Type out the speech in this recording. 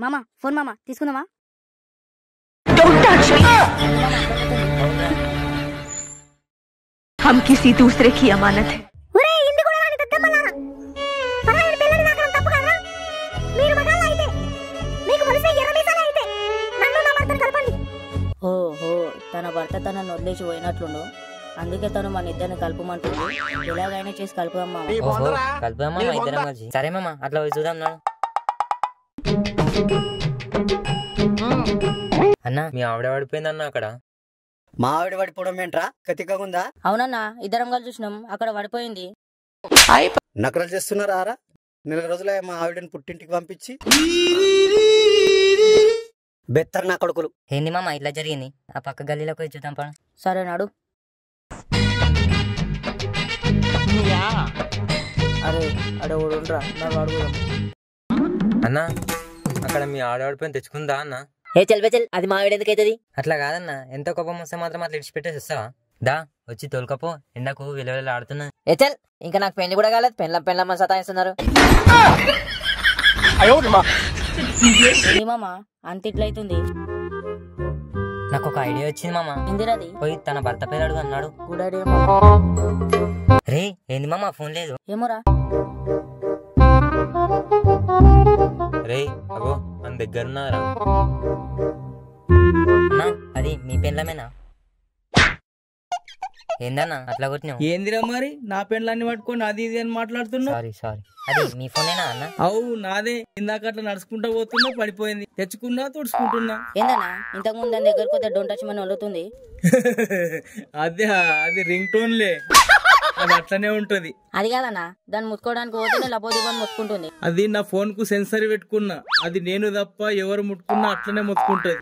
మామ ఫోన్ మామ తీసుకుందామా? हम किसी दूसरे की अमानत है। ఓహో తన భర్త తనను వదిలేసి పోయినట్లుండు, అందుకే తను మన ఇద్దరిని కలుపమంటుంది. ఎలాగైనా చేసి కలుపుదాం మామ. కలుపుదాం మామ ఇద్దరం కలిసి. సరే మామ అట్లా పోయి చూద్దాం నాడు. అన్న మీ ఆవిడ పడిపోయిందన్న అక్కడ. మా ఆవిడ పడిపోవడం ఏంట్రా? కతికగుందా? అవునన్నా ఇద్దరం కలిసి చూసినాం, అక్కడ పడిపోయింది. నకరాలు చేస్తున్నారా? 4 రోజులే మా ఆవిడని పుట్టింటికి పంపించి. బెత్తర్ నా కొడుకులు. ఏంది మామ ఇట్లా జరిగింది? ఆ పక్క గల్లీలోకి పోయి చూద్దాం పా. సరే నాడు. అరే అడే ఓడురా నాకు అడుగుదాం. అన్న అక్కడ మీ ఆడవాడిపోయిన తెచ్చుకుందా అన్న? ఏ చల్ బెచల్, అది మా ఆవిడ ఎందుకైతుంది? అట్లా కాదన్న, ఎంత కోపం వస్తే మాత్రం అట్లా ఇడిచిపెట్టేసి వస్తావా? దా వచ్చి తోలుకపో, ఎండకు విలువలు ఆడుతున్నా. ఏ చల్, ఇంకా నాకు పెళ్లి కూడా కాలేదు, పెళ్ళమ్మ సతాయిస్తున్నారు. మామ అంత ఇట్లయితుంది. నాకు ఒక ఐడియా వచ్చింది మామ. ఇందిరాది పోయి తన భర్త పేరు అడుగు అన్నాడు. Good idea. రే ఏంది మామ ఫోన్ లేదు? ఏమోరా. రే అగో మన దగ్గరున్నారా? అది మీ పెళ్ళమేనా? ఏందన్నా అట్లా కొట్టినావు? ఏందిరా మరి నా పెళ్ళాన్ని పట్టుకొని అది ఇది అని మాట్లాడుతున్నావు? సారీ అది మీ ఫోనేనా అన్న? అవు నాదే. ఇందాక అట్లా నడుచుకుంటా పోతున్నా పడిపోయింది, తెచ్చుకున్నా తుడుచుకుంటున్నా. ఏందన్నా ఇంతకు ముందు దాని దగ్గరకు వస్తే డోంట్ టచ్ మని వదులుతుంది. అదే అది రింగ్ టోన్లే, అది అట్లనే ఉంటది. అది కాదన్నా, దాన్ని ముట్టుకోవడానికి పోతే లపోదివ్వని ముట్టుకుంటుంది. అది నా ఫోన్ కు సెన్సర్ పెట్టుకున్నా, అది నేను తప్ప ఎవరు ముట్టుకున్నా అట్లనే ముట్టుకుంటది.